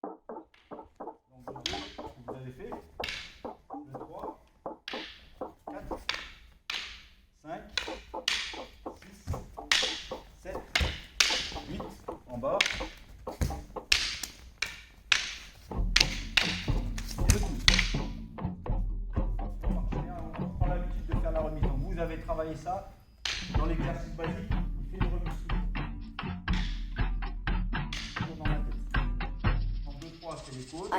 Donc le 2, vous avez fait. Le 3, 4, 5, 6, 7, 8, en bas. Et le 12. On prend l'habitude de faire la remise. Donc vous avez travaillé ça dans l'exercice basique. Il fait une remise sous. Dans la tête. En 2, 3, c'est l'épaule. 4,